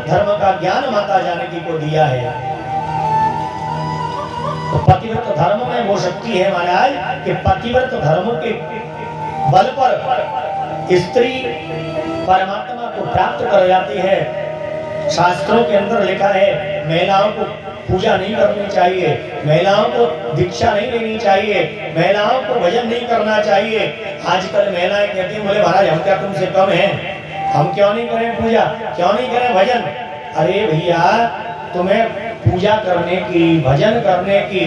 धर्म का ज्ञान माता जानकी को दिया है। तो पतिव्रत धर्म में वो शक्ति है महाराज कि पतिव्रत धर्म के बल पर स्त्री परमात्मा को प्राप्त कर जाती है। शास्त्रों के अंदर लिखा है महिलाओं को पूजा नहीं करनी चाहिए, महिलाओं को दीक्षा नहीं लेनी चाहिए, महिलाओं को भजन नहीं करना चाहिए। आजकल महिलाएं कहती हैं बोले महाराज हम क्या तुमसे कम हैं, हम क्यों नहीं करें पूजा, क्यों नहीं करें भजन। अरे भैया तुम्हें पूजा करने की, भजन करने की,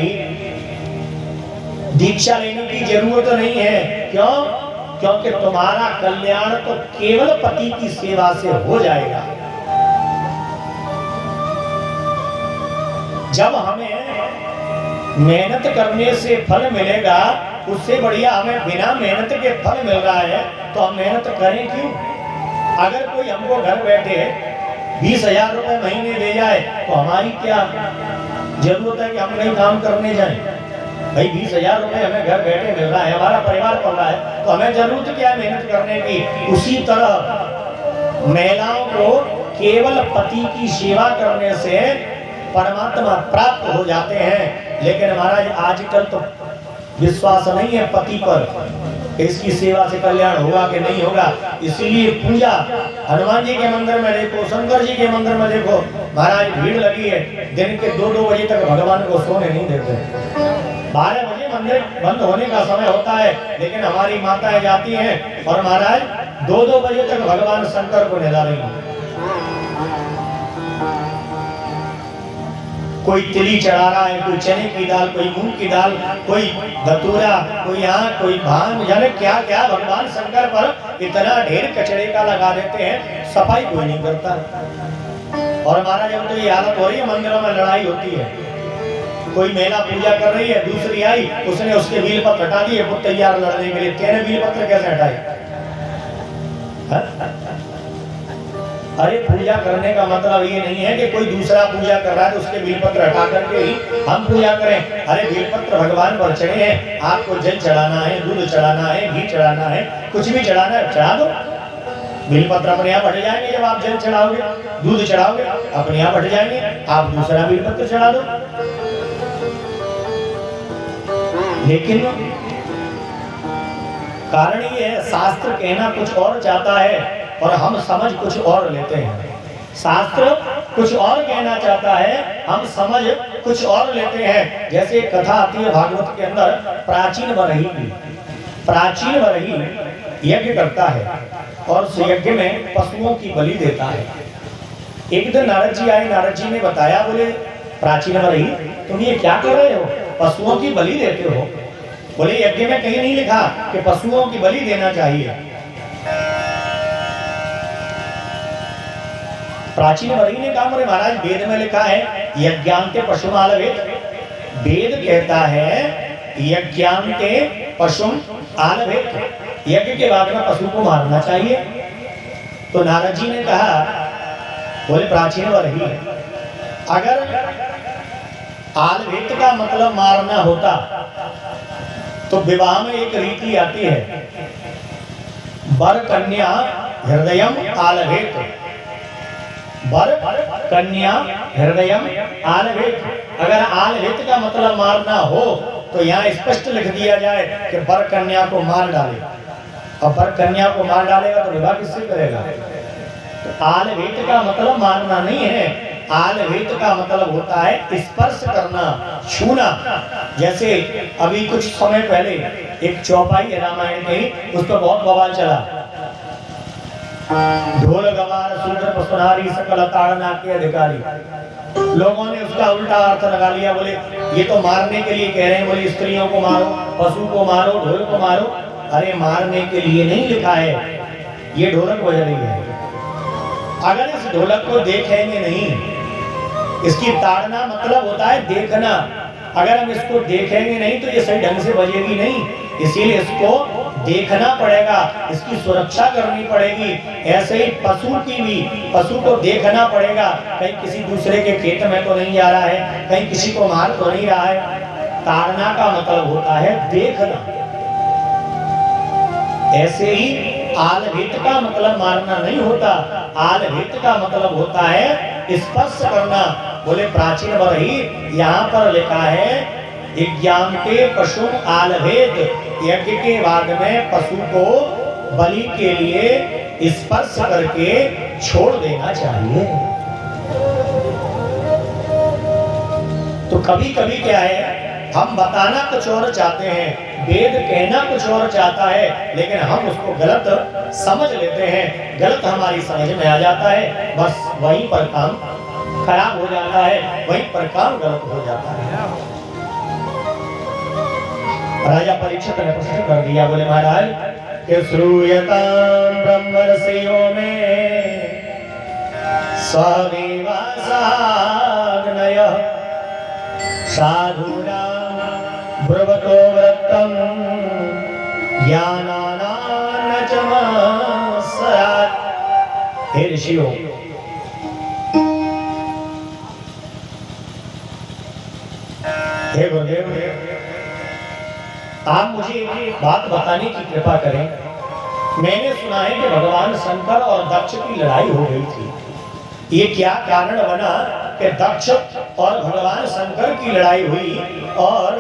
दीक्षा लेने की जरूरत नहीं है। क्यों? क्योंकि तुम्हारा कल्याण तो केवल पति की सेवा से हो जाएगा। जब हमें मेहनत करने से फल मिलेगा, उससे बढ़िया हमें बिना मेहनत के फल मिल रहा है तो हम मेहनत करें क्यों? अगर कोई हमको घर बैठे 20,000 रुपए महीने दे जाए तो हमारी क्या जरूरत है कि हम कहीं काम करने जाएं? भाई 20,000 रुपए हमें घर बैठे मिल रहा है, हमारा परिवार पल रहा है, तो हमें जरूरत क्या है मेहनत करने की। उसी तरह महिलाओं को केवल पति की सेवा करने से परमात्मा प्राप्त हो जाते हैं। लेकिन महाराज आजकल तो विश्वास नहीं है पति पर, इसकी सेवा से कल्याण होगा कि नहीं होगा। इसीलिए पूजा हनुमान जी के मंदिर में देखो, शंकर जी के मंदिर में देखो, महाराज भीड़ लगी है। दिन के 2-2 बजे तक भगवान को सोने नहीं देते। 12 बजे मंदिर बंद होने का समय होता है, लेकिन हमारी माताएं जाती हैं और महाराज 2-2 बजे तक भगवान शंकर को निधा रही हैं। कोई तिली चढ़ा रहा है, कोई चने की दाल, कोई मूंग की दाल, कोई धतूरा, कोई आँख, कोई भांग, जाने क्या क्या भगवान शंकर पर इतना ढेर कचड़े का लगा देते हैं, सफाई कोई नहीं करता। और महाराज अब तो ये हालत हो रही है, मंदिरों में लड़ाई होती है। कोई महिला पूजा कर रही है, दूसरी आई, उसने उसके बील पत्र हटा दिए, वो तैयार लड़ने के लिए। तेरे बील पत्र कैसे हटाए? अरे पूजा करने का मतलब ये नहीं है कि कोई दूसरा पूजा कर रहा है तो उसके बीलपत्र हटा करके ही हम पूजा करें। अरे बीलपत्र भगवान पर चढ़े हैं, आपको जल चढ़ाना है, दूध चढ़ाना है, घी चढ़ाना है, कुछ भी चढ़ाना है चढ़ा दो। बीलपत्र अपने आप हट जाएंगे। जब आप जल चढ़ाओगे, दूध चढ़ाओगे, अपने आप हट जाएंगे। आप दूसरा बीलपत्र चढ़ा दो। लेकिन कारण ये है, शास्त्र कहना कुछ और चाहता है और हम समझ कुछ और लेते हैं। शास्त्र कुछ और कहना चाहता है, हम समझ कुछ और लेते हैं। जैसे कथा आती है भागवत के अंदर, प्राचीन वरही यज्ञ करता है और उस यज्ञ में पशुओं की बलि देता है। एक दिन नारद जी आए, नारद जी ने बताया, बोले प्राचीन वरही तुम ये क्या कर रहे हो, पशुओं की बलि देते हो? बोले यज्ञ में कहीं नहीं लिखा कि पशुओं की बलि देना चाहिए। प्राचीन वरही ने कहा, बोले महाराज वेद में लिखा है यज्ञान्ते पशुमालवेत। वेद कहता है यज्ञान्ते पशुम आलवेत, यज्ञ के बाद में पशु को मारना चाहिए। तो नारद जी ने कहा, बोले प्राचीन वरही अगर आलवेत का मतलब मारना होता तो विवाह में एक रीति आती है, वर कन्या हृदयम आलवेत, वर कन्या हृदयम आलवेत। अगर आलवेत का मतलब मारना हो तो यहाँ स्पष्ट लिख दिया जाए कि वर कन्या को मार डाले। और वर कन्या को मार डालेगा तो विवाह किससे करेगा? तो आलवेत का मतलब मारना नहीं है, आलवेत का मतलब होता है स्पर्श करना, छूना। जैसे अभी कुछ समय पहले एक चौपाई है रामायण की, उस पर बहुत बवाल चला। ढोल गवार सूत्र पसनारी सकल ताड़ना के अधिकारी। लोगों ने उसका उल्टा अर्थ लगा लिया, बोले ये तो मारने के लिए कह रहे हैं, बोले स्त्रियों को मारो, पशु को मारो, ढोल को मारो। अरे मारने के लिए नहीं लिखा है, ये ढोलक बज रही है। अगर इस ढोलक को देखेंगे नहीं, इसकी ताड़ना मतलब होता है देखना, अगर हम इसको देखेंगे नहीं तो ये सही ढंग से बजेगी नहीं। इसीलिए इसको देखना पड़ेगा, इसकी सुरक्षा करनी पड़ेगी। ऐसे ही पशु की भी, पशु को देखना पड़ेगा, कहीं किसी दूसरे के खेत में तो नहीं जा रहा है, कहीं किसी को मार तो नहीं रहा है। ताड़ना का मतलब होता है देखना। ऐसे ही आलवेत का मतलब मारना नहीं होता, आलहित का मतलब होता है स्पर्श करना। बोले प्राचीन बरही यहाँ पर लिखा है यज्ञाम के पशु आलभेद, यज्ञ के बाद में पशु को बलि के लिए स्पर्श करके छोड़ देना चाहिए। तो कभी कभी क्या है, हम बताना कुछ और चाहते हैं, वेद कहना कुछ और चाहता है, लेकिन हम उसको गलत समझ लेते हैं, गलत हमारी समझ में आ जाता है, बस वहीं पर काम खराब हो जाता है, वहीं पर काम गलत हो जाता है। राजा परीक्षित ने प्रश्न कर दिया, बोले महाराज कि श्रूयतां ब्रह्मर्षियों में सदेवासाग्नयः साधूनां ब्रुवतो व्रतं ज्ञानानां न चमत्सरात्। हे ऋषियों, हे गुरुदेव, आप मुझे एक बात बताने की कृपा करें। मैंने सुना है कि भगवान शंकर और दक्ष की लड़ाई हो गई थी। ये क्या कारण बना कि दक्ष और भगवान शंकर की लड़ाई हुई और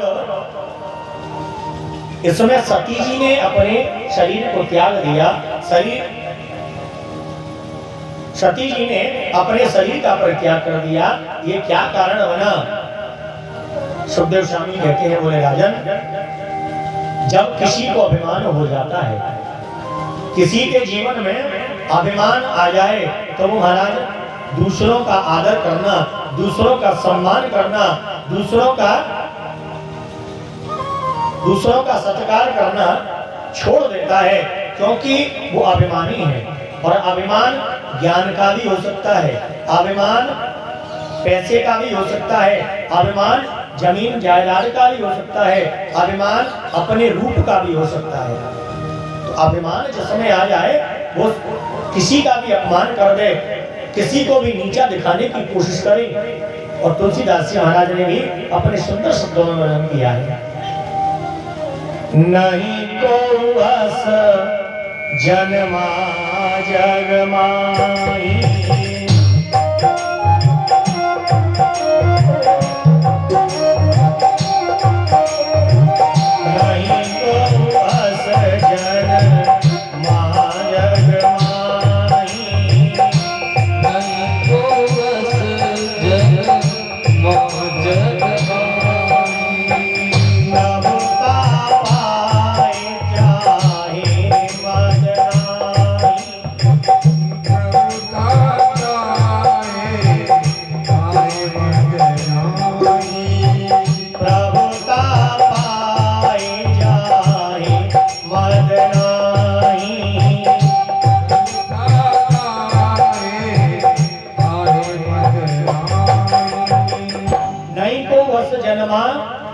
इसमें सती जी ने अपने शरीर को त्याग दिया। सती जी ने अपने शरीर का परित्याग कर दिया। ये क्या कारण बना? सुखदेव स्वामी कहते हैं, बोले राजन, जब किसी को अभिमान हो जाता है, किसी के जीवन में अभिमान आ जाए, तो वो महाराज दूसरों का आदर करना, दूसरों का सम्मान करना, दूसरों का सत्कार करना छोड़ देता है, क्योंकि वो अभिमानी है। और अभिमान ज्ञान का भी हो सकता है, अभिमान पैसे का भी हो सकता है, अभिमान जमीन जायदाद का भी हो सकता है, अभिमान अपने रूप का भी हो सकता है। तो अभिमान जिसमें आ जाए वो किसी का भी अपमान कर दे, किसी को भी नीचा दिखाने की कोशिश करे। और तुलसीदास जी महाराज ने भी अपने सुंदर शब्दों में वर्णन किया है, नहीं को अस जन्मा जग माही,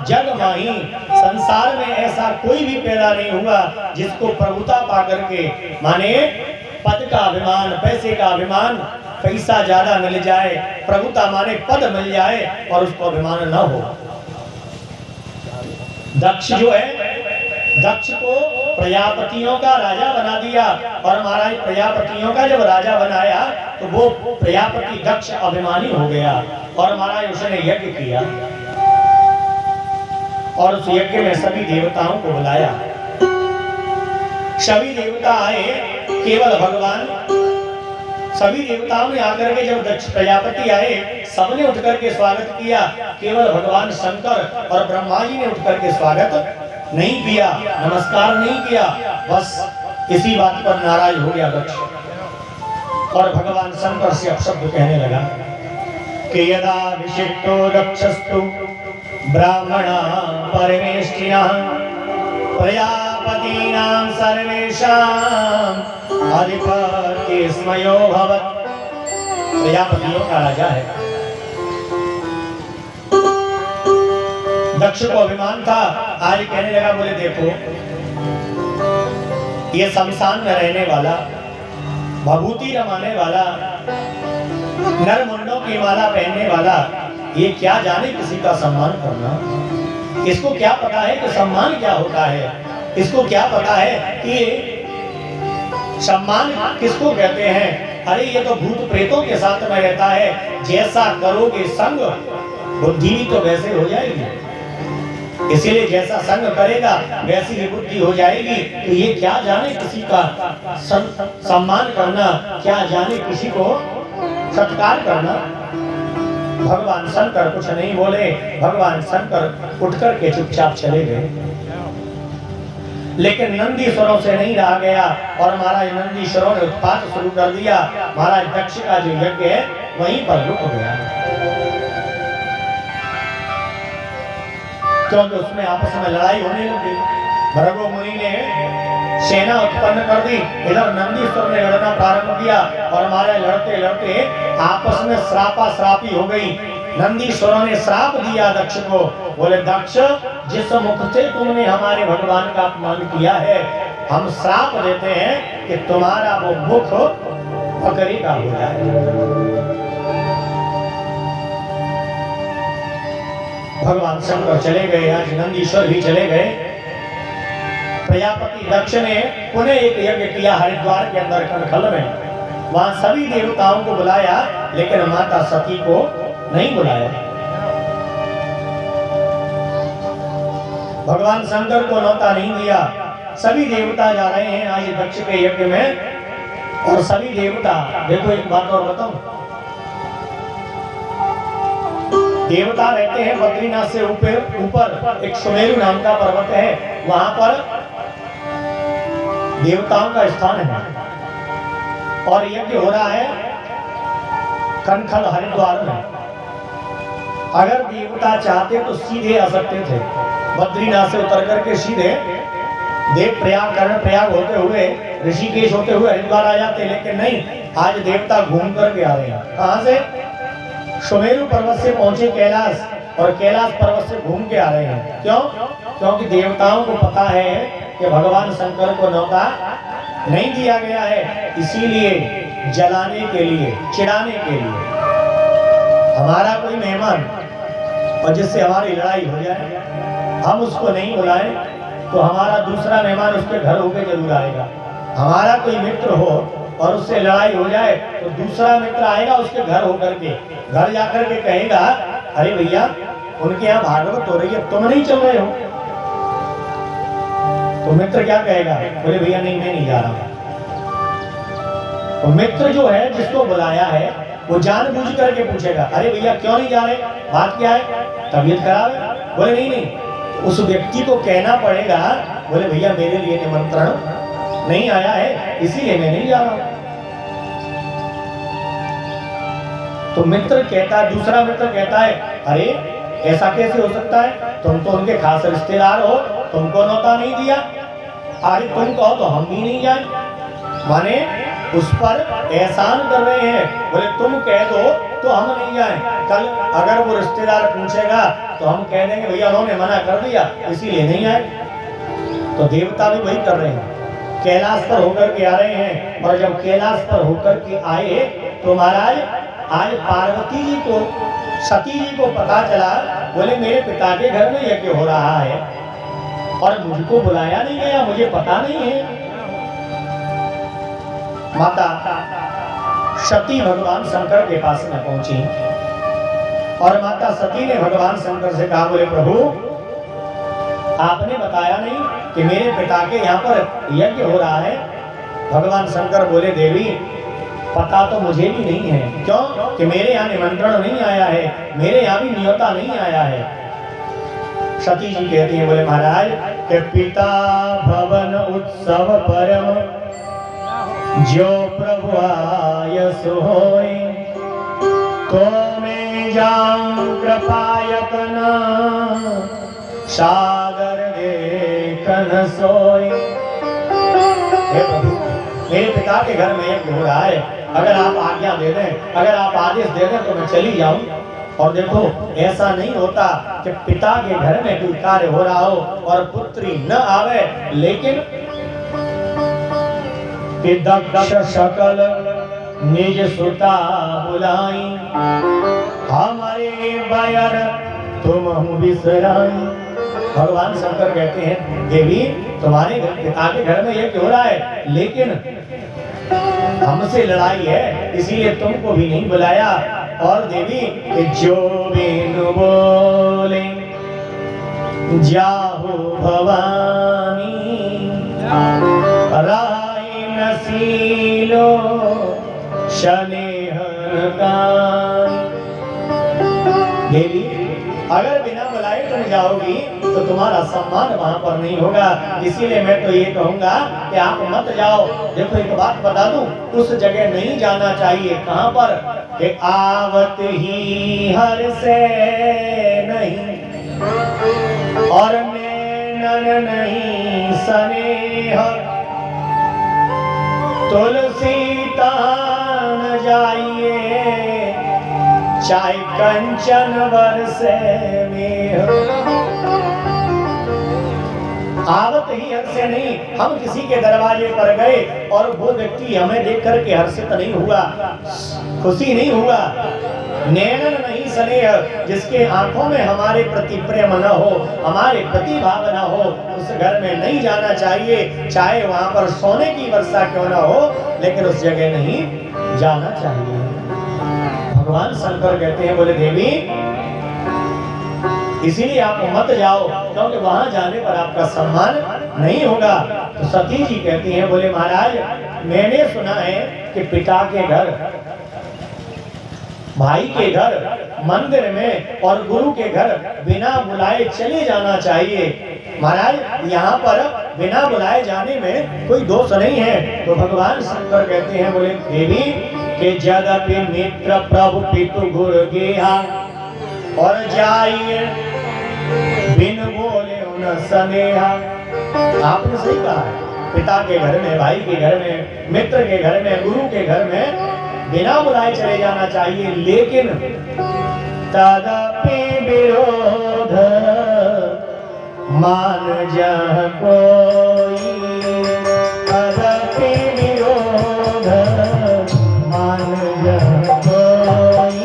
जग माही। संसार में ऐसा कोई भी पैदा नहीं हुआ जिसको प्रभुता पा करके, माने पद का अभिमान, पैसे का अभिमान, पैसा ज्यादा मिल जाए, प्रभुता माने पद मिल जाए और उसको अभिमान न हो। दक्ष जो है, दक्ष को प्रजापतियों का राजा बना दिया, और महाराज प्रजापतियों का जब राजा बनाया तो वो प्रजापति दक्ष अभिमानी हो गया, और महाराज उसने यज्ञ किया और उस यज्ञ में सभी देवताओं को बुलाया। सभी देवता आए, केवल भगवान, सभी देवताओं ने आकर के जब दक्ष प्रजापति आए, सबने उठ करके स्वागत किया, केवल भगवान शंकर और ब्रह्मा जी ने उठ करके स्वागत नहीं किया, नमस्कार नहीं किया। बस इसी बात पर नाराज हो गया दक्ष, और भगवान शंकर से अपशब्द कहने लगा कि यदा विशिष्टो दक्षस्तु ब्राह्मणा परमेष्ठिनः प्रजापतीनां सर्वेषां अधिपतिस्मयो भवत्। प्रजापतियों का राजा है। दक्ष को अभिमान था, आज कहने लगा, बोले देखो, ये शमशान में रहने वाला, भभूति रमाने वाला, नर मुंडों की माला पहनने वाला, ये क्या जाने किसी का सम्मान करना। इसको क्या पता है कि सम्मान क्या होता है, इसको क्या पता है कि सम्मान किसको कहते हैं। अरे ये तो भूत प्रेतों के साथ में रहता है, जैसा करोगे संग बुद्धि भी तो वैसे हो जाएगी। इसीलिए जैसा संग करेगा वैसी ही बुद्धि हो जाएगी। तो ये क्या जाने किसी का सम्मान करना, क्या जाने किसी को सत्कार करना। भगवान शंकर कुछ नहीं बोले, भगवान शंकर उठकर के चुपचाप चले गए। लेकिन नंदीश्वरों से नहीं रहा गया और महाराज नंदीश्वरों ने उत्पात शुरू कर दिया। महाराज दक्ष का जो यज्ञ है वहीं पर रुक गया, क्योंकि उसमें आपस में लड़ाई होने लगी। भृगु मुनि ने सेना उत्पन्न कर दी, इधर नंदीश्वर ने लड़ना प्रारंभ किया और हमारे लड़ते लड़ते आपस में श्रापा श्रापी हो गई। नंदीश्वरों ने श्राप दिया दक्ष को, बोले दक्ष जिस मुख से तुमने हमारे भगवान का अपमान किया है, हम श्राप देते हैं कि तुम्हारा वो मुख बकरी का हो जाए। भगवान शंकर चले गए, आज नंदीश्वर भी चले गए। प्रजापति दक्ष ने पुनः एक यज्ञ किया हरिद्वार के अंदर कनखल में। वहां सभी देवताओं को बुलाया, लेकिन माता सती को नहीं बुलाया। भगवान शंकर को न्योता नहीं दिया। सभी देवता जा रहे हैं आज दक्ष के यज्ञ में, और सभी देवता, देखो एक बात और बताऊं, देवता रहते हैं बद्रीनाथ से ऊपर एक सुमेरु नाम का पर्वत है, वहां पर देवताओं का स्थान है और यज्ञ हो रहा है कनखल हरिद्वार में। अगर देवता चाहते तो सीधे आ सकते थे, बद्रीनाथ से उतर करके सीधे देव प्रयाग कर्ण प्रयाग होते हुए ऋषिकेश होते हुए हरिद्वार आ जाते, लेकिन नहीं, आज देवता घूम करके आ रहे हैं। कहां से? सुमेरु पर्वत से पहुंचे कैलाश, और कैलाश पर्वत से घूम के आ रहे हैं। क्यों? क्योंकि देवताओं को पता है कि भगवान शंकर को न्योता नहीं दिया गया है, इसीलिए जलाने के लिए, चिढ़ाने के लिए। हमारा कोई मेहमान और जिससे हमारी लड़ाई हो जाए, हम उसको नहीं बुलाएं तो हमारा दूसरा मेहमान उसके घर होके जरूर आएगा। हमारा कोई मित्र हो और उससे लड़ाई हो जाए तो दूसरा मित्र आएगा उसके घर होकर के, घर जाकर के कहेगा, अरे भैया उनके यहाँ भागवत हो रही है, तुम नहीं चल रहे हो। तो मित्र क्या कहेगा? बोले भैया नहीं, मैं नहीं जा रहा हूं। तो मित्र जो है जिसको बुलाया है वो जानबूझ करके पूछेगा, अरे भैया क्यों नहीं जा रहे, बात क्या है, तबीयत खराब है? बोले नहीं नहीं, उस व्यक्ति को कहना पड़ेगा, बोले भैया मेरे लिए निमंत्रण नहीं आया है, इसीलिए मैं नहीं जा रहा हूं। तो मित्र कहता है, दूसरा मित्र कहता है, अरे ऐसा कैसे हो सकता है, तुम तो उनके खास रिश्तेदार हो, तुमको न्योता नहीं दिया। अरे तुम कहो तो हम भी नहीं जाए, माने उस पर एहसान कर रहे हैं। बोले तुम कह दो तो हम नहीं जाए, कल अगर वो रिश्तेदार पूछेगा तो हम कह देंगे भैया उन्होंने मना कर दिया इसीलिए नहीं आए। तो देवता भी वही कर रहे हैं, कैलाश पर होकर के आ रहे हैं। और जब कैलाश पर होकर के आए तो महाराज आज पार्वती जी को, सती जी को पता चला, बोले मेरे पिता के घर में यज्ञ हो रहा है और मुझको बुलाया नहीं गया, मुझे पता नहीं है। माता सती भगवान शंकर के पास में पहुंची और माता सती ने भगवान शंकर से कहा, बोले प्रभु आपने बताया नहीं कि मेरे पिता के यहाँ पर यज्ञ हो रहा है। भगवान शंकर बोले देवी पता तो मुझे भी नहीं है, क्यों कि मेरे यहाँ निमंत्रण नहीं आया है, मेरे यहाँ भी न्योता नहीं आया है। सती जी कहती है, बोले महाराज के पिता भवन उत्सव परम जो प्रभु आय सोई, तो मैं जाऊं कृपायतन सागर देखन सोई। हे प्रभु मेरे पिता के घर में यज्ञ हो रहा है, अगर आप आज्ञा दे दें, अगर आप आदेश दे दें तो मैं चली जाऊं। और देखो ऐसा नहीं होता कि पिता के घर में कोई कार्य हो रहा हो और पुत्री न आवे, लेकिन दक्ष सकल निज सुता बुलाई, हमारे बयर तुम बिसराई। भगवान शंकर कहते हैं देवी तुम्हारे पिता के घर में यज्ञ हो रहा है, लेकिन हमसे लड़ाई है, इसीलिए तुमको भी नहीं बुलाया। और देवी जो बिनु बोले जाहु भवानी, राय नसीलो शनेह कानी। देवी अगर बिना बुलाए तुम जाओगी तो तुम्हारा सम्मान वहां पर नहीं होगा, इसीलिए मैं तो ये कहूंगा कि आप मत जाओ। देखो एक बात बता दूं, उस जगह नहीं जाना चाहिए। कहां पर? कि आवत ही हर से नहीं और नैनन नहीं स्नेह, तुलसी तान जाइए चाहे कंचन बरसे में। आवत ही हर्ष से नहीं, हम किसी के दरवाजे पर गए और वो व्यक्ति हमें देख करके हर्षित नहीं हुआ, खुशी नहीं हुआ। नैनन नहीं स्नेह, जिसके आंखों में हमारे प्रति प्रेम न हो, हमारे प्रति भाव न हो, उस घर में नहीं जाना चाहिए। चाहे वहां पर सोने की वर्षा क्यों न हो, लेकिन उस जगह नहीं जाना चाहिए। भगवान शंकर कहते हैं, बोले देवी इसीलिए आप मत जाओ, क्योंकि वहां जाने पर आपका सम्मान नहीं होगा। तो सती जी कहती हैं, बोले महाराज मैंने सुना है कि पिता के घर, भाई के घर, मंदिर में और गुरु के घर बिना बुलाए चले जाना चाहिए। महाराज यहाँ पर बिना बुलाए जाने में कोई दोष नहीं है। तो भगवान शंकर कहते हैं, बोले देवी के जदपि मित्र प्रभु पितु गुरु गेहा, और जाइए बिन बोले उन स्नेहा। आपने सही कहा है, पिता के घर में, भाई के घर में, मित्र के घर में, गुरु के घर में बिना बुलाए चले जाना चाहिए। लेकिन तदपि विरोध मान जह कोई, तदपि विरोध मान जह कोई।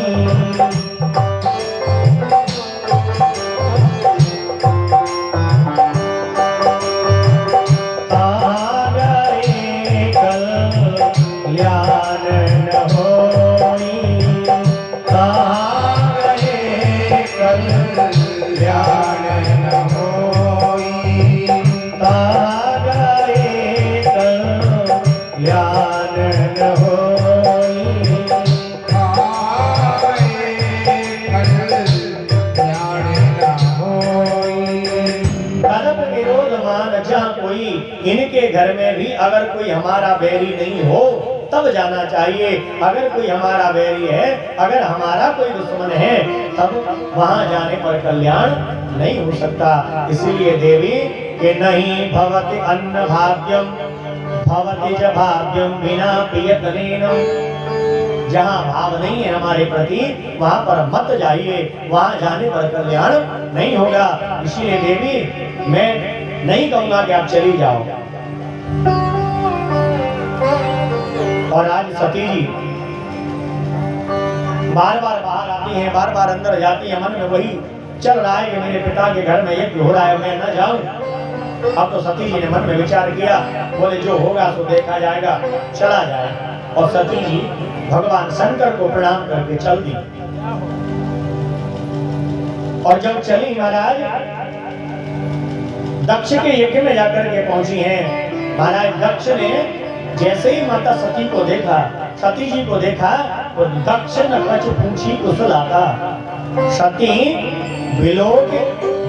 इनके घर में भी अगर कोई हमारा बैरी नहीं हो तब जाना चाहिए। अगर कोई हमारा बैरी है, अगर हमारा कोई दुश्मन है, तब वहां जाने पर कल्याण नहीं हो सकता। इसीलिए देवी के नहीं भवति अन्न भाग्यम भवति च भाग्यम बिना पियतनेनम। जहाँ भाव नहीं है हमारे प्रति, वहां पर मत जाइए, वहां जाने पर कल्याण नहीं होगा। इसीलिए देवी मैं नहीं कहूंगा कि आप चली जाओ। और आज सती जी बार बार बाहर आती हैं, बार बार अंदर जाती हैं, मन में वही चल रहा है कि मेरे पिता के घर में यज्ञ हो रहा है, मैं न जाऊं। अब तो सती जी ने मन में विचार किया, बोले जो होगा सो देखा जाएगा, चला जाए। और सती जी भगवान शंकर को प्रणाम करके चल दी। और जब चली महाराज दक्ष के यज्ञ में जाकर के पहुंची हैं। महाराज दक्ष ने जैसे ही माता सती को देखा, सती जी को देखा, तो दक्ष न कछ पूछी कुशलाता, सती विलोक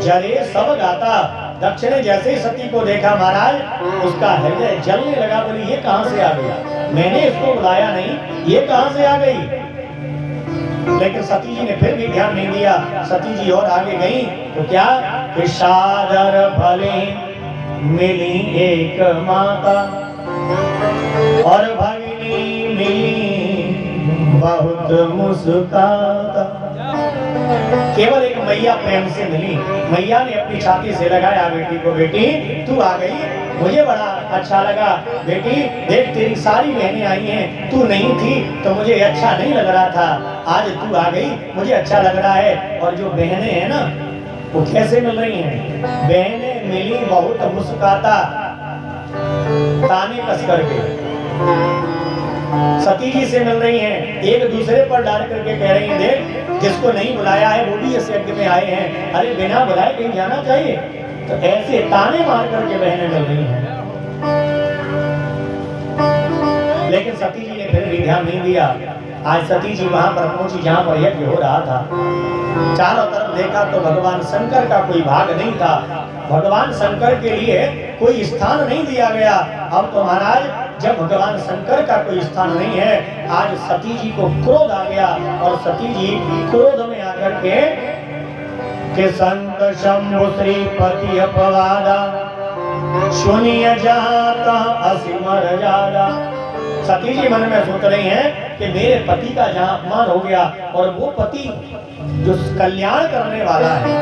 जरे सब गाता। दक्ष ने जैसे ही सती को देखा महाराज, उसका हृदय जलने लगा। बोली ये कहां से आ गया, मैंने इसको बुलाया नहीं, ये कहां से आ गई। लेकिन सती जी ने फिर भी ध्यान नहीं दिया। सती जी और आगे गई तो क्या, सादर भले मिली एक माता, और भगिनी मिली बहुत मुस्काता। केवल एक मैया प्रेम से मिली। मैया ने अपनी छाती से लगाया बेटी को, बेटी तू आ गई, मुझे बड़ा अच्छा लगा। बेटी देख तेरी सारी बहनें आई हैं, तू नहीं थी तो मुझे अच्छा नहीं लग रहा था, आज तू आ गई मुझे अच्छा लग रहा है। और जो बहनें हैं ना, वो कैसे मिल रही हैं, बहनें मिली बहुत मुस्काता, ताने कस करके। सती जी से मिल रही हैं, एक दूसरे पर डाल करके कह रही हैं, देख जिसको नहीं बुलाया है वो भी इस यज्ञ में आए हैं, अरे बिना बुलाए कहीं जाना चाहिए। तो ऐसे ताने मार करके बहनें मिल रही हैं। लेकिन सती जी ने फिर भी ध्यान नहीं दिया। आज सती जी वहां पर पहुंची जहां पर यज्ञ हो रहा था। चारों तरफ देखा तो भगवान शंकर का कोई भाग नहीं था, भगवान शंकर के लिए कोई स्थान नहीं दिया गया। अब तो महाराज जब भगवान शंकर का कोई स्थान नहीं है, आज सती जी को क्रोध आ गया और सती जी क्रोध में आकर के संत शंभु श्रीपति अपवादा सुनिय जाता असिमर जादा। सती जी मन में सोच रही हैं कि मेरे पति का जहां अपमान हो गया, और वो पति जो कल्याण करने वाला है,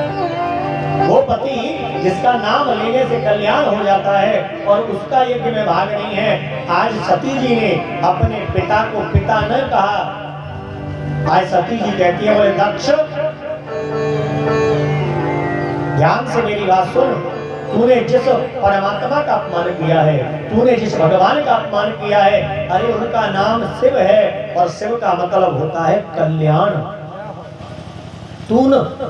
वो पति जिसका नाम लेने से कल्याण हो जाता है, और उसका यज्ञ में भाग नहीं है। आज सती जी ने अपने पिता को पिता न कहा। आज सती जी कहती है, बोले दक्ष ध्यान से मेरी बात सुन, तूने जिस परमात्मा का अपमान किया है, तूने जिस भगवान का अपमान किया है, अरे उनका नाम शिव है और शिव का मतलब होता है कल्याण। तू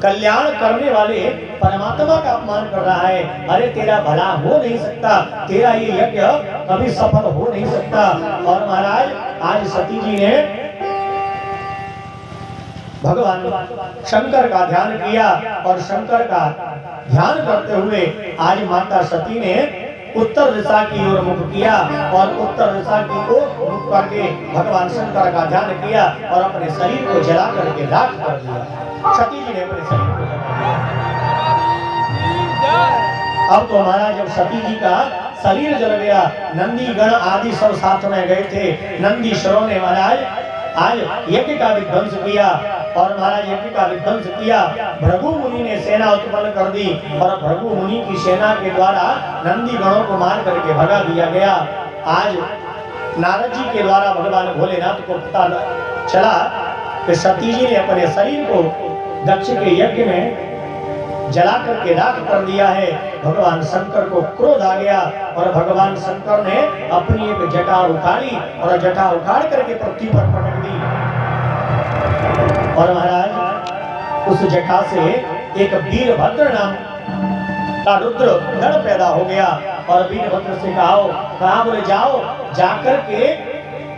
कल्याण करने वाले परमात्मा का अपमान कर रहा है, अरे तेरा भला हो नहीं सकता, तेरा ये यज्ञ कभी सफल हो नहीं सकता। और महाराज आज सती जी ने भगवान शंकर का ध्यान किया, और शंकर का ध्यान करते हुए आज माता सती ने उत्तर दिशा की ओर मुख किया, और उत्तर दिशा की ओर मुख करके भगवान शंकर का ध्यान किया और अपने शरीर को जला करके राख कर दिया। सती जी ने अपने शरीर को जला। अब तो हमारा जब सती जी का शरीर जल गया, नंदी गण आदि सब साथ में गए थे। नंदीश्वरों ने महाराज आज यज्ञ का विध्वंस किया, और महाराज यज्ञ का विध्वंस किया। भृगु मुनि ने सेना उत्पन्न कर दी, और भृगु मुनि की सेना के द्वारा नंदी गणों को मार करके भगा दिया गया। आज नारद जी के द्वारा भगवान भोलेनाथ को पता चला कि सती जी ने अपने शरीर को दक्ष के यज्ञ में जला करके राख कर दिया है। भगवान शंकर को क्रोध आ गया, और भगवान शंकर ने अपनी एक जटा उखाड़ी, और जटा उखाड़ करके पृथ्वी पर पटक दी। और महाराज उस जटा से एक वीरभद्र नाम का रुद्र गण पैदा हो गया, और वीरभद्र से कहा बोले जाओ जाकर के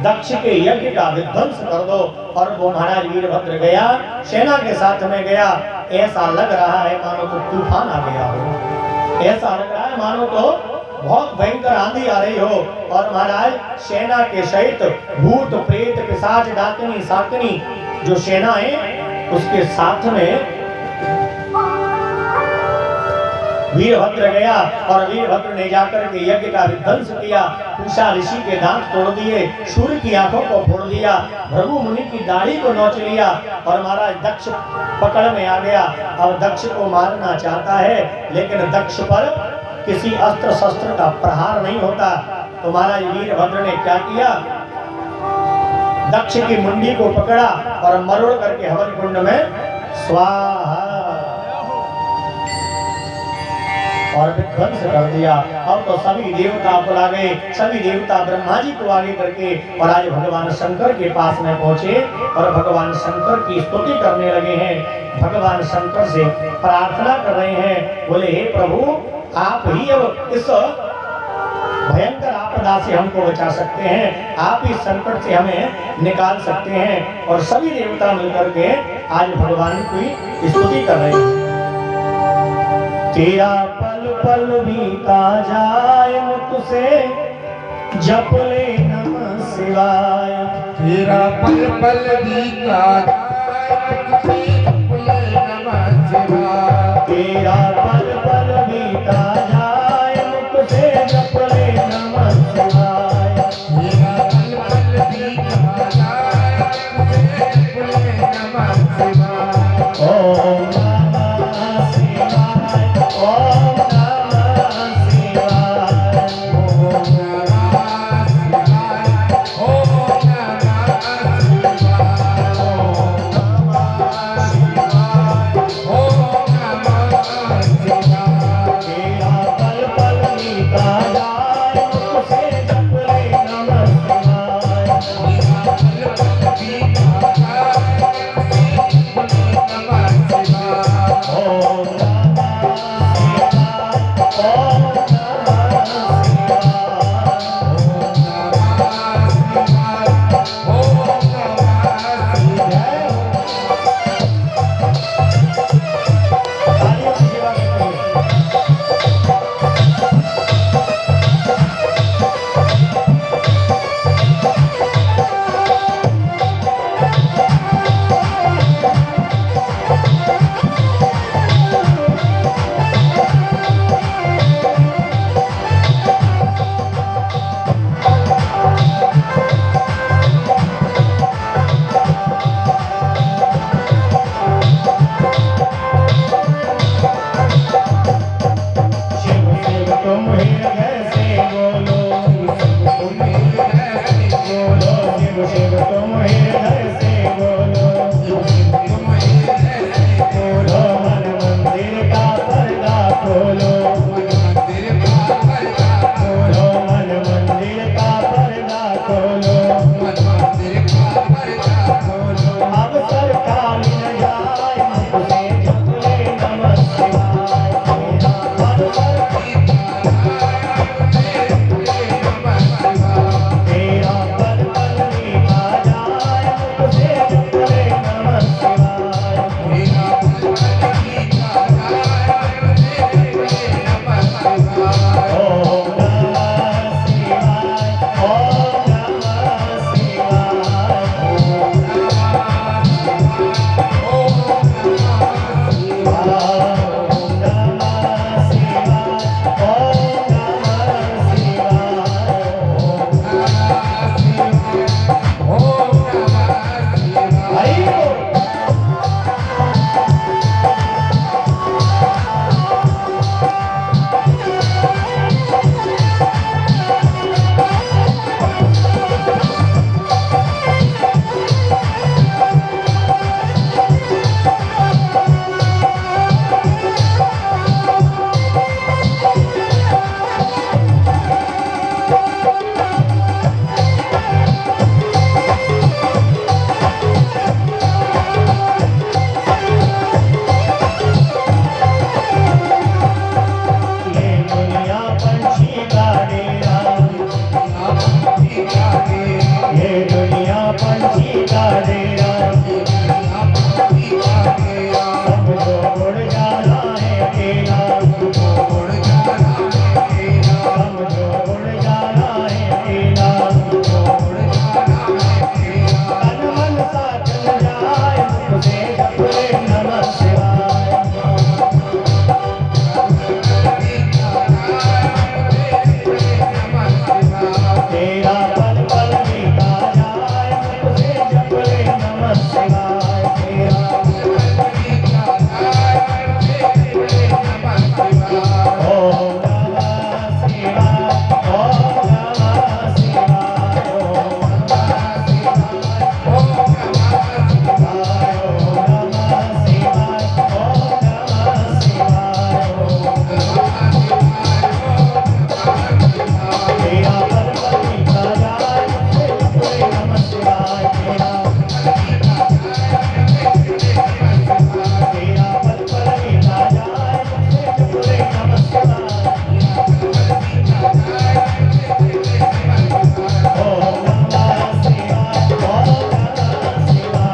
दक्ष के यज्ञ का विध्वंस कर दो। और वो महाराज वीरभद्र गया, सेना के साथ में गया। ऐसा लग रहा है मानो तो तूफान आ गया हो, ऐसा लग रहा है मानो तो बहुत भयंकर आंधी आ रही हो। और महाराज सेना के सहित भूत प्रेत पिशाच डाकिनी शाकिनी जो सेना है, उसके साथ में वीरभद्र गया, और वीरभद्र ने जाकर के यज्ञ का विध्वंस किया। उषा ऋषि के दांत तोड़ दिए, सूर्य की आंखों को फोड़ दिया, भृगु मुनि की दाढ़ी को नोच लिया, और महाराज दक्ष पकड़ में आ गया। अब दक्ष को मारना चाहता है, लेकिन दक्ष पर किसी अस्त्र शस्त्र का प्रहार नहीं होता। तो महाराज वीरभद्र ने क्या किया, दक्ष की मुंडी को पकड़ा और मरोड़ करके हवन कुंड में स्वाहा और विध्वंस कर दिया। अब तो सभी देवता बुला गए, सभी देवता ब्रह्मा जी को आगे करके और आज भगवान शंकर के पास में पहुंचे, और भगवान शंकर की स्तुति करने लगे हैं। भगवान शंकर से प्रार्थना कर रहे हैं, बोले हे प्रभु, आप ही अब इस भयंकर आपदा से हमको बचा सकते हैं, आप इस संकट से हमें निकाल सकते हैं। और सभी देवता मिलकर के आज भगवान की स्तुति कर रहे हैं। तेरा पल पल बीता जाए मुझसे, जप ले नमः शिवाय। तेरा पल पल बीता जाए मुझसे, जप ले नमः शिवाय। तेरा पल पल बीता जाए मुझसे, जप ले नमः शिवाय। तेरा पल पल बीता जाए मुझसे, जप ले नमः शिवाय। ओम नमः शिवाय, ओम नमः शिवाय, ओम नमः शिवाय, ओम नमः शिवाय, ओम नमः शिवाय, ओम नमः शिवाय। तेरा पल पल बीता जाए मुझसे, जप ले नमः शिवाय। बोले नमः शिवाय। तेरा पल पल बीता जाए मुझसे जप ले नमः शिवाय। तेरा ओम नमः शिवाय, ओम नमः शिवाय, ओम नमः शिवाय, ओम नमः शिवाय, ओम नमः शिवाय, ओम तेरा पल पल बीता जाए मुझसे जप ले नमः शिवाय। तेरा पल पल बीता जाए मुझसे जप ले नमः शिवाय। ओम नमः शिवाय, ओम नमः शिवाय, ओम नमः शिवाय,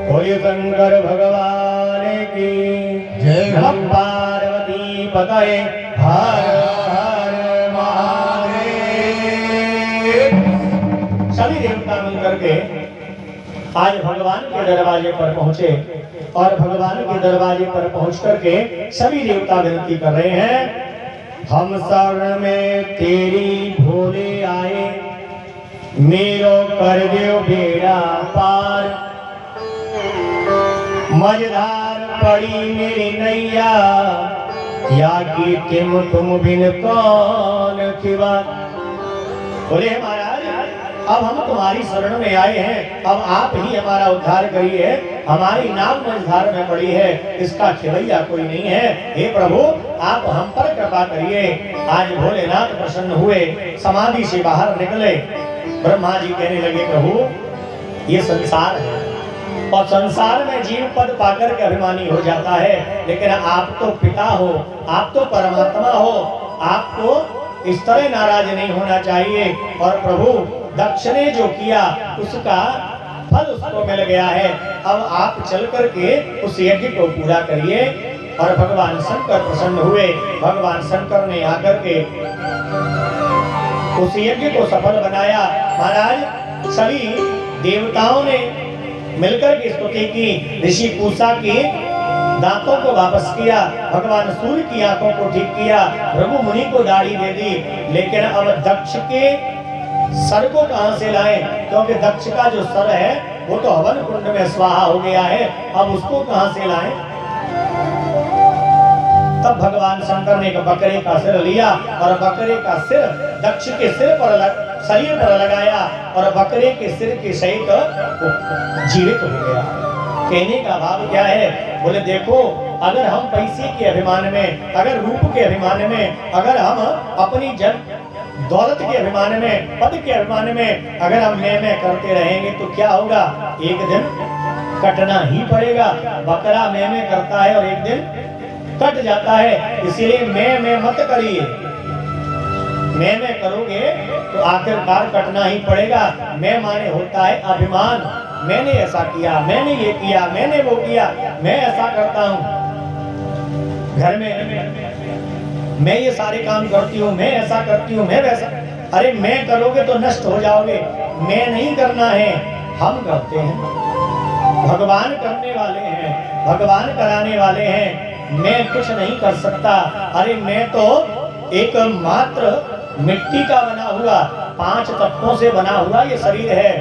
बोलिए शंकर भगवान की जय हो। नमः पार्वती पतये हर हर महादेव। सभी देवता मिलकर के आज भगवान के दरवाजे पर पहुंचे और भगवान के दरवाजे पर पहुंच करके सभी देवता विनती कर रहे हैं, हम शरण में तेरी भोले आए, मेरो कर देव बेड़ा पार, मझधार पड़ी मेरी नैया, या की तुम बिन कौन की बात। बोले महाराज अब हम तुम्हारी शरण में आए हैं, अब आप ही हमारा उद्धार करिए, हमारी नाव मझधार में पड़ी है, इसका खिलैया कोई नहीं है, हे प्रभु आप हम पर कृपा करिए। आज भोलेनाथ प्रसन्न हुए, समाधि से बाहर निकले। ब्रह्मा जी कहने लगे प्रभु ये संसार है और संसार में जीव पद पाकर के अभिमानी हो जाता है, लेकिन आप तो पिता हो, आप तो परमात्मा हो, आपको इस तरह नाराज नहीं होना चाहिए। और प्रभु दक्ष ने जो किया उसका फल उसको मिल गया है, अब आप चल करके उस यज्ञ को पूरा करिए। और भगवान शंकर प्रसन्न हुए, भगवान शंकर ने आकर के उस यज्ञ को सफल बनाया। महाराज सभी देवताओं ने मिलकर के स्तुति की, ऋषि पूषा की दांतों को वापस किया, भगवान सूर्य की आंखों को ठीक किया, भृगु मुनि को दाढ़ी दे दी। लेकिन अब दक्ष के सर को कहां से लाएं, क्योंकि दक्ष का जो सर है वो तो हवन कुंड में स्वाहा हो गया है, अब उसको कहां से लाएं। तब भगवान शंकर ने एक बकरे का सिर लिया और बकरे का सिर दक्ष के सिर पर शरीर पर लगाया और बकरे के सिर के सहित जीवित हो गया। कहने का भाव क्या है, बोले देखो अगर हम पैसे के अभिमान में, अगर रूप के अभिमान में, अगर हम अपनी दौलत के अभिमान में, पद के अभिमान में अगर हम मैं करते रहेंगे तो क्या होगा, एक दिन कटना ही पड़ेगा। बकरा मैं करता है और एक दिन कट जाता है, इसीलिए मैं मत करिए। मैं करोगे तो आखिरकार कटना ही पड़ेगा। मैं माने होता है अभिमान, मैंने ऐसा किया, मैंने ये किया, मैंने वो किया, मैं ऐसा करता हूँ, घर में मैं ये सारे काम करती हूँ, मैं ऐसा करती हूँ, मैं वैसा। अरे मैं करोगे तो नष्ट हो जाओगे, मैं नहीं करना है, हम करते हैं। भगवान करने वाले हैं, भगवान कराने वाले हैं, मैं कुछ नहीं कर सकता। अरे मैं तो एक मात्र मिट्टी का बना हुआ, 5 तत्वों से बना हुआ ये शरीर है।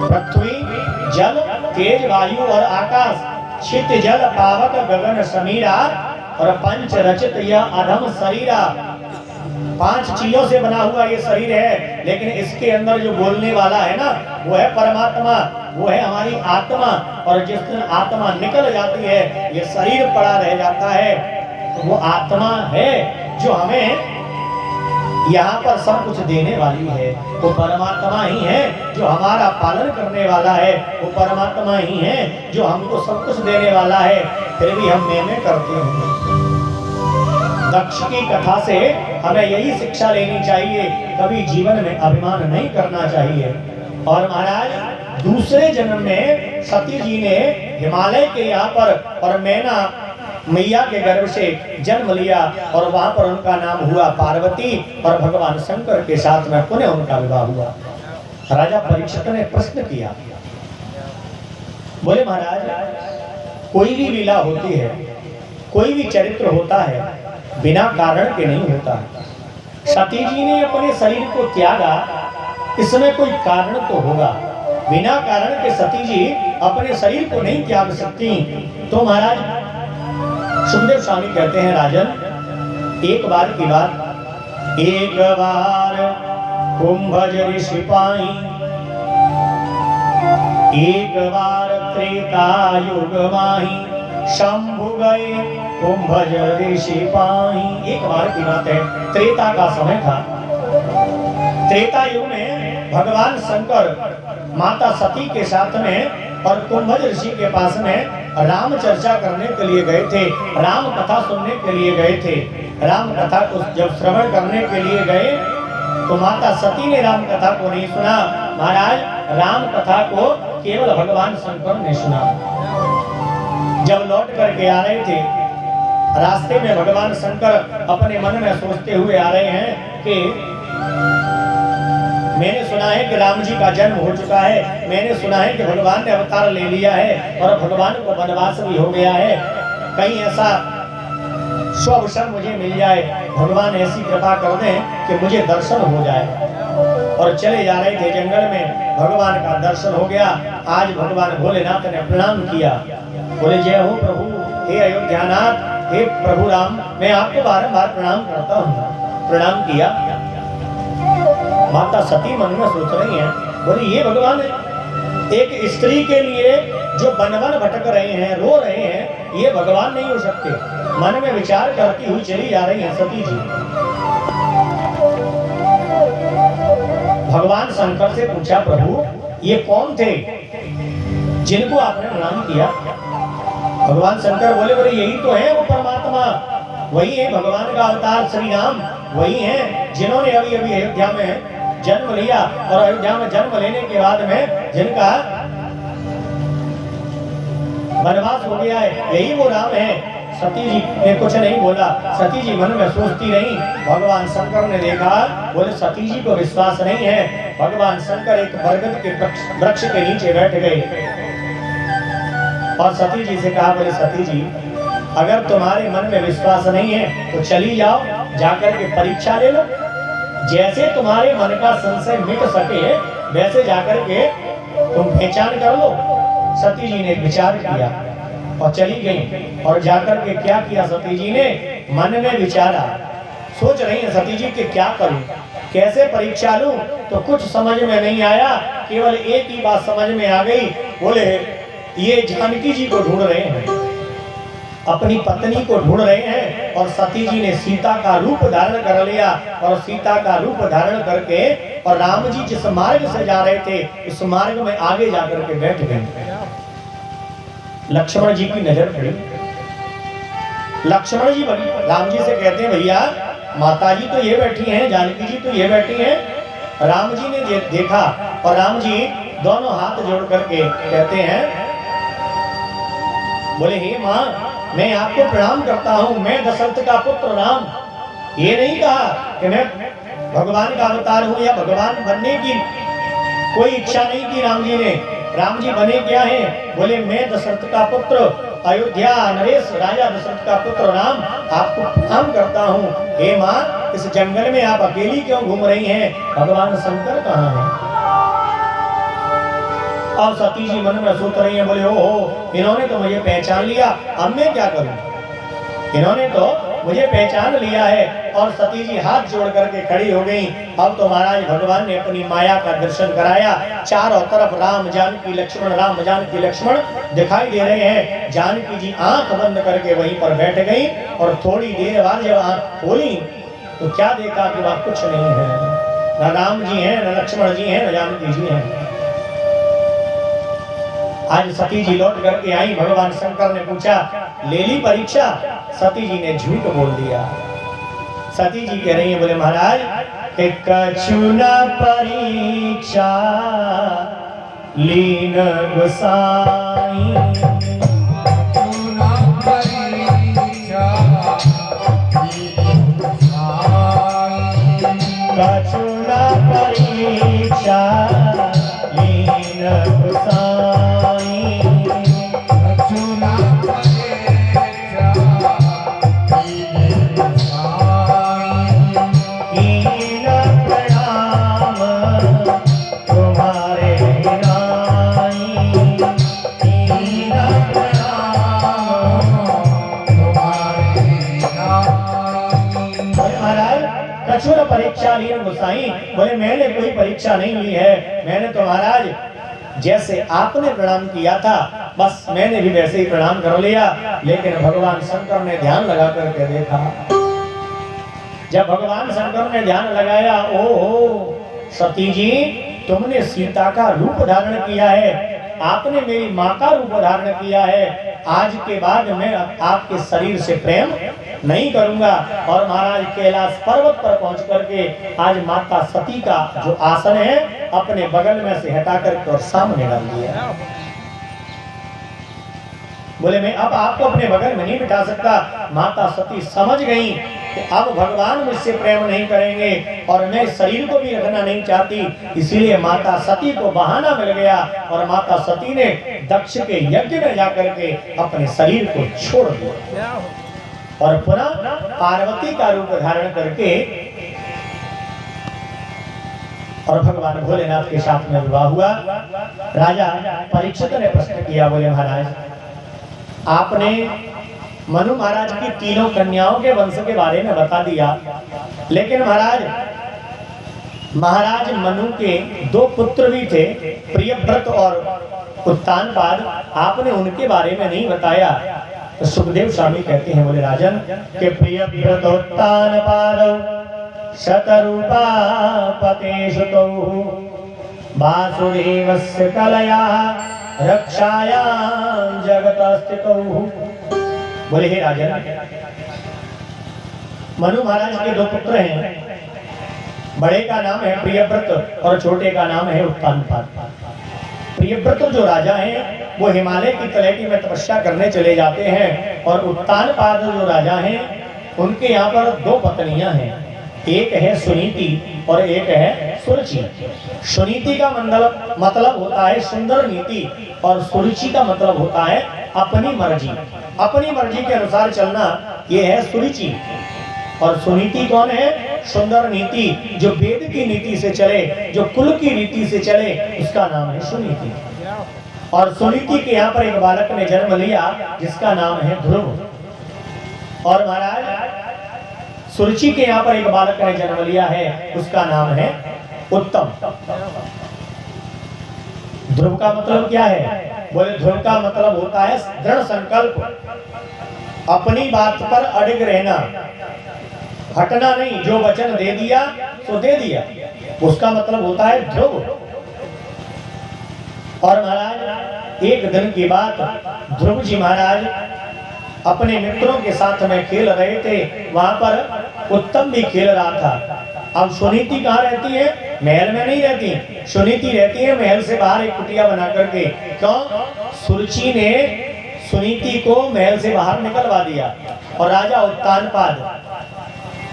पृथ्वी, जल, तेज, वायु और आकाश, छित जल पावक गगन समीरा और पंच रचित यह अधम शरीरा। 5 चीजों से बना हुआ ये शरीर है, लेकिन इसके अंदर जो बोलने वाला है ना, वो है परमात्मा, वो है हमारी आत्मा। और जिस दिन आत्मा निकल जाती है, ये शरीर पड़ा रह जाता है। तो वो आत्मा है जो हमें यहाँ पर सब कुछ देने वाली है, वो परमात्मा ही है जो हमारा पालन करने वाला है, वो परमात्मा ही है जो हमको सब कुछ देने वाला है, फिर भी हम मैं करते हैं। दक्ष की कथा से हमें यही शिक्षा लेनी चाहिए, कभी जीवन में अभिमान नहीं करना चाहिए। और महाराज दूसरे जन्म में सती जी ने हिमालय के यहाँ पर और मैना मैया के गर्भ से जन्म लिया और वहां पर उनका नाम हुआ पार्वती और भगवान शंकर के साथ में पुनः उनका विवाह हुआ। राजा परीक्षित ने प्रश्न किया, बोले महाराज कोई भी लीला होती है, कोई भी चरित्र होता है, बिना कारण के नहीं होता। सती जी ने अपने शरीर को त्यागा, इसमें कोई कारण तो होगा, बिना कारण के सती जी अपने शरीर को नहीं त्याग सकती। तो महाराज सुखदेव स्वामी कहते हैं, राजन एक बार की बात, एक बार कुंभज ऋषि पाई, एक बार त्रेता युग माही, शंभु गए कुंभज ऋषि पाई। एक बार की बात है, त्रेता का समय था। त्रेता युग में भगवान शंकर माता सती के साथ में और कुंभज ऋषि के पास में राम चर्चा करने के लिए गए थे, राम कथा सुनने के लिए गए थे। राम कथा को जब श्रवण करने के लिए गए तो माता सती ने राम कथा को नहीं सुना, महाराज राम कथा को केवल भगवान शंकर ने सुना। जब लौट करके आ रहे थे, रास्ते में भगवान शंकर अपने मन में सोचते हुए आ रहे हैं कि मैंने सुना है कि राम जी का जन्म हो चुका है, मैंने सुना है कि भगवान ने अवतार ले लिया है और भगवान को वनवास भी हो गया है, कहीं ऐसा शुभ मुझे मिल जाए, भगवान ऐसी कृपा कर दें कि मुझे दर्शन हो जाए। और चले जा रहे थे जंगल में, भगवान का दर्शन हो गया। आज भगवान भोलेनाथ ने प्रणाम किया, बोले जय हो प्रभु, हे अयोध्यानाथ, हे प्रभु राम, मैं आपको बारंबार प्रणाम करता हूँ। प्रणाम किया। माता सती मन में सोच रही हैं, बोले ये भगवान है, एक स्त्री के लिए जो बनवन भटक रहे हैं, रो रहे हैं, ये भगवान नहीं हो सकते। मन में विचार करती हुई चली जा रही हैं सती जी। भगवान शंकर से पूछा, प्रभु ये कौन थे जिनको आपने प्रणाम किया? भगवान शंकर बोले, बोले यही तो है वो परमात्मा, वही है भगवान का अवतार श्री राम, वही है जिन्होंने अभी अभी अयोध्या में जन्म लिया और अयोध्या में जन्म लेने के बाद में जिनका वनवास हो गया है, यही वो राम है। सती जी ने कुछ नहीं बोला, सती जी मन में सोचती रही। भगवान शंकर ने देखा, बोले सती जी को विश्वास नहीं है। भगवान शंकर एक बरगद के वृक्ष के नीचे बैठ गए और सती जी से कहा, बोले सती जी अगर तुम्हारे मन में विश्वास नहीं है तो चली जाओ, जाकर के परीक्षा ले लो, जैसे तुम्हारे मन का संशय मिट सके वैसे जाकर के तुम पहचान कर लो। सती जी ने विचार किया और चली गई। और जाकर के क्या किया सती जी ने, मन में विचारा, सोच रही है सती जी कि क्या करूं, कैसे परीक्षा लूं, तो कुछ समझ में नहीं आया। केवल एक ही बात समझ में आ गई, बोले ये जानकी जी को ढूंढ रहे हैं, अपनी पत्नी को ढूंढ रहे हैं। और सती जी ने सीता का रूप धारण कर लिया और सीता का रूप धारण करके और राम जी जिस मार्ग से जा रहे थे उस मार्ग में आगे जाकर के बैठ गए। लक्ष्मण जी की नजर पड़ी। लक्ष्मण जी राम जी से कहते हैं, भैया माता जी तो ये बैठी हैं, जानकी जी तो ये बैठी हैं। राम जी ने देखा और राम जी दोनों हाथ जोड़ करके कहते हैं, बोले हे माँ मैं आपको प्रणाम करता हूँ, मैं दशरथ का पुत्र राम। ये नहीं कहा कि मैं भगवान का अवतार हूँ या भगवान बनने की कोई इच्छा नहीं की राम जी ने। राम जी बने क्या हैं? बोले मैं दशरथ का पुत्र, अयोध्या नरेश राजा दशरथ का पुत्र राम, आपको प्रणाम करता हूँ। हे माँ इस जंगल में आप अकेली क्यों घूम रही हैं? भगवान शंकर कहाँ हैं? अब सती जी मन में सोच रही हैं, बोले ओ इन्होंने तो मुझे पहचान लिया, अब मैं क्या करूं? इन्होंने तो मुझे पहचान लिया है। और सती जी हाथ जोड़ करके खड़ी हो गई। अब तो महाराज भगवान ने अपनी माया का दर्शन कराया। चारों तरफ राम जानकी लक्ष्मण, राम जानकी लक्ष्मण दिखाई दे रहे हैं। जानकी जी आंख बंद करके वहीं पर बैठ गई और थोड़ी देर बाद जब आंख खोली तो क्या देखा कि वहां कुछ नहीं है, न राम जी हैं, न लक्ष्मण जी हैं, न जानकी जी हैं। आज सती जी लौट करके आई, भगवान शंकर ने पूछा ले ली परीक्षा? सती जी ने झूठ बोल दिया। सती जी कह रही है, बोले महाराज कछु न परीक्षा लीन गोसाई, कछु न परीक्षा लीन गोसाई, कीन प्रणाम तुम्हारे नाई, कीन प्रणाम महाराज कछु न परीक्षा लीन गोसाई। बोले मैंने कोई परीक्षा नहीं ली है, मैंने तो महाराज जैसे आपने प्रणाम किया था बस मैंने भी वैसे ही प्रणाम कर लिया। लेकिन भगवान शंकर ने ध्यान लगा करके देखा, जब भगवान शंकर ने ध्यान लगाया, ओहो सती जी तुमने सीता का रूप धारण किया है, आपने मेरी माँ का रूप धारण किया है, आज के बाद मैं आपके शरीर से प्रेम नहीं करूंगा। और महाराज कैलाश पर्वत पर पहुंच करके आज माता सती का जो आसन है अपने बगल में से हटा करके और सामने डाल दिया। बोले मैं अब आपको अपने बगल में नहीं बिठा सकता। माता सती समझ गई कि अब भगवान मुझसे प्रेम नहीं करेंगे और मैं शरीर को भी रखना नहीं चाहती, इसीलिए माता सती को बहाना मिल गया और माता सती ने दक्ष के यज्ञ में जाकर के अपने शरीर को छोड़ दिया और पुनः पार्वती का रूप धारण करके और भगवान भोलेनाथ के साथ में विवाह हुआ। राजा परीक्षित ने प्रश्न किया, बोले महाराज आपने मनु महाराज की तीनों कन्याओं के वंश के बारे में बता दिया, लेकिन महाराज मनु के दो पुत्र भी थे, प्रियव्रत और उत्तानपाद, आपने उनके बारे में नहीं बताया। तो सुखदेव स्वामी कहते हैं, बोले राजन के प्रियव्रत उत्तानपाद शतरूपा पतेषुतौ वासुदेवस्य कलया रक्षायां जगत स्थितौ। बोले हे राजन, मनु महाराज के दो पुत्र हैं, बड़े का नाम है प्रियव्रत और छोटे का नाम है उत्तानपाद। प्रियव्रत जो राजा हैं वो हिमालय की तलहटी में तपस्या करने चले जाते हैं और उत्तानपाद जो राजा हैं उनके यहाँ पर दो पत्नियां हैं, एक है सुनीति और एक है सुरुचि। सुनीति का मतलब होता है सुंदर नीति और सुरुचि का मतलब होता है अपनी मर्जी, अपनी मर्जी के अनुसार चलना, ये है सुरुचि। और सुनीति कौन है? सुंदर नीति, जो वेद की नीति से चले, जो कुल की नीति से चले, उसका नाम है सुनीति। और सुनीति के यहाँ पर एक बालक ने जन्म लिया जिसका नाम है ध्रुव। और महाराज सुरुचि के यहाँ पर एक बालक ने जन्म लिया है, उसका नाम है उत्तम। ध्रुव का मतलब क्या है? बोले ध्रुव का मतलब होता है दृढ़ संकल्प, अपनी बात पर अड़िग रहना, हटना नहीं, जो वचन दे दिया तो दे दिया, उसका मतलब होता है ध्रुव। और महाराज एक दिन की बात, ध्रुव जी महाराज अपने मित्रों के साथ में खेल रहे थे, वहां पर उत्तम भी खेल रहा था। अब सुनीति कहाँ रहती है? महल में नहीं रहती, सुनीति रहती है महल से बाहर एक कुटिया बना करके। क्यों? सुरुचि ने सुनीति को महल से बाहर निकलवा दिया और राजा उत्तानपाद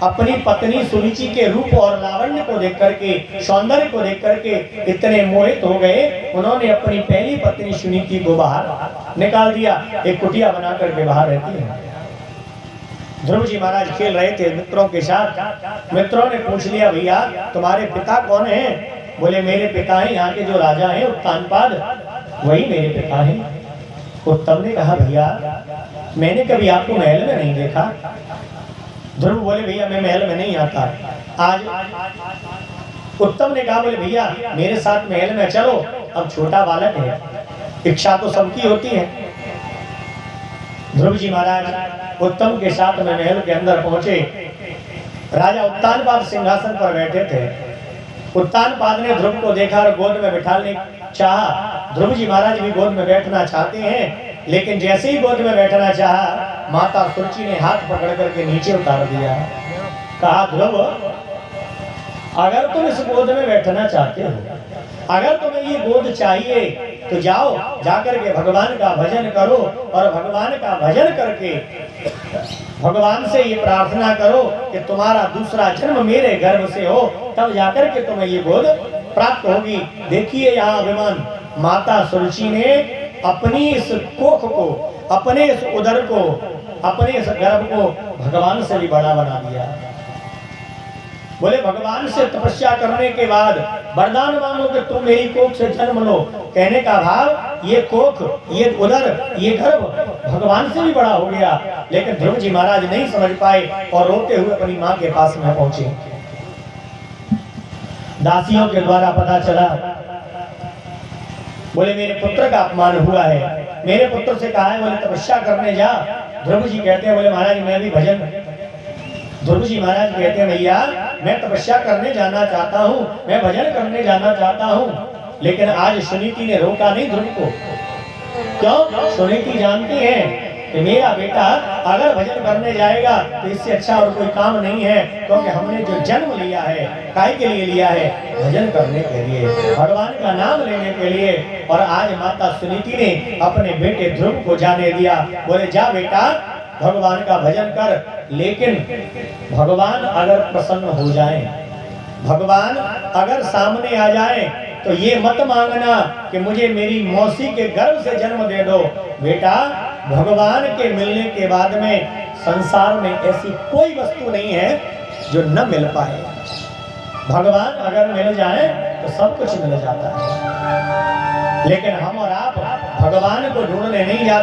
अपनी पत्नी सुरुचि के रूप और लावण्य को देख करके, सौंदर्य को देख करके इतने मोहित हो गए, उन्होंने अपनी पहली पत्नी सुनीति को बाहर निकाल दिया, एक कुटिया बना करके बाहर रहती है। ध्रुव जी महाराज खेल रहे थे मित्रों के साथ। मित्रों ने पूछ लिया, भैया तुम्हारे पिता कौन हैं? बोले मेरे पिता हैं यहाँ के जो राजा हैं उत्तानपाद, वही मेरे पिता हैं। उत्तम ने कहा, भैया मैंने कभी आपको महल में नहीं देखा। ध्रुव बोले, भैया मैं महल में नहीं आता आज। उत्तम ने कहा, बोले भैया मेरे साथ महल में चलो, अब छोटा बालक है, इच्छा तो सबकी होती है। ध्रुव जी महाराज उत्तम के साथ में महल के अंदर पहुंचे। राजा उत्तानपाद सिंहासन पर बैठे थे। उत्तानपाद ने ध्रुव को देखा और गोद में बिठाने चाहा। ध्रुव जी महाराज भी गोद में बैठना चाहते हैं, लेकिन जैसे ही गोद में बैठना चाहा, माता सुरुचि ने हाथ पकड़ करके नीचे उतार दिया। कहा, ध्रुव अगर तुम इस गोद में बैठना चाहते हो, अगर तुम्हें ये गोद चाहिए, तो जाओ जाकर के भगवान का भजन करो और भगवान का भजन करके भगवान से ये प्रार्थना करो कि तुम्हारा दूसरा जन्म मेरे गर्भ से हो, तब जाकर के तुम्हें ये गोद प्राप्त होगी। देखिए यहाँ अभिमान, माता सुरुचि ने अपनी इस कोख को, अपने इस उदर को, अपने इस गर्भ को भगवान से भी बड़ा बना दिया। बोले भगवान से तपस्या करने के बाद वरदान मांगो कि तुम मेरी कोख से जन्म लो। कहने का भाव, ये कोख, ये उदर, ये गर्भ भगवान से भी बड़ा हो गया। लेकिन ध्रुव जी महाराज नहीं समझ पाए और रोते हुए अपनी मां के पास में पहुंचे। दासियों के द्वारा पता चला, बोले मेरे पुत्र का अपमान हुआ है, मेरे पुत्र से कहा है बोले तपस्या करने जा। ध्रुव जी कहते हैं, बोले महाराज मैं भी भजन। ध्रुव जी महाराज कहते हैं, भैया मैं तपस्या करने जाना चाहता हूँ, मैं भजन करने जाना चाहता हूँ, लेकिन आज सुनीति ने रोका नहीं ध्रुव को। क्यों? सुनीति जानती है कि मेरा बेटा अगर भजन करने जाएगा तो इससे अच्छा और कोई काम नहीं है, क्योंकि हमने जो जन्म लिया है काहे के लिए लिया है? भजन करने के लिए, भगवान का नाम लेने के लिए। और आज माता सुनीति ने अपने बेटे ध्रुव को जाने दिया। बोले जा बेटा भगवान का भजन कर, लेकिन भगवान अगर प्रसन्न हो जाए, भगवान अगर सामने आ जाए, तो ये मत मांगना कि मुझे मेरी मौसी के गर्भ से जन्म दे दो। बेटा भगवान के मिलने के बाद में संसार में ऐसी कोई वस्तु नहीं है जो न मिल पाए। भगवान अगर मिल जाए तो सब कुछ मिल जाता है। लेकिन हम और आप भगवान को ढूंढने नहीं जाते।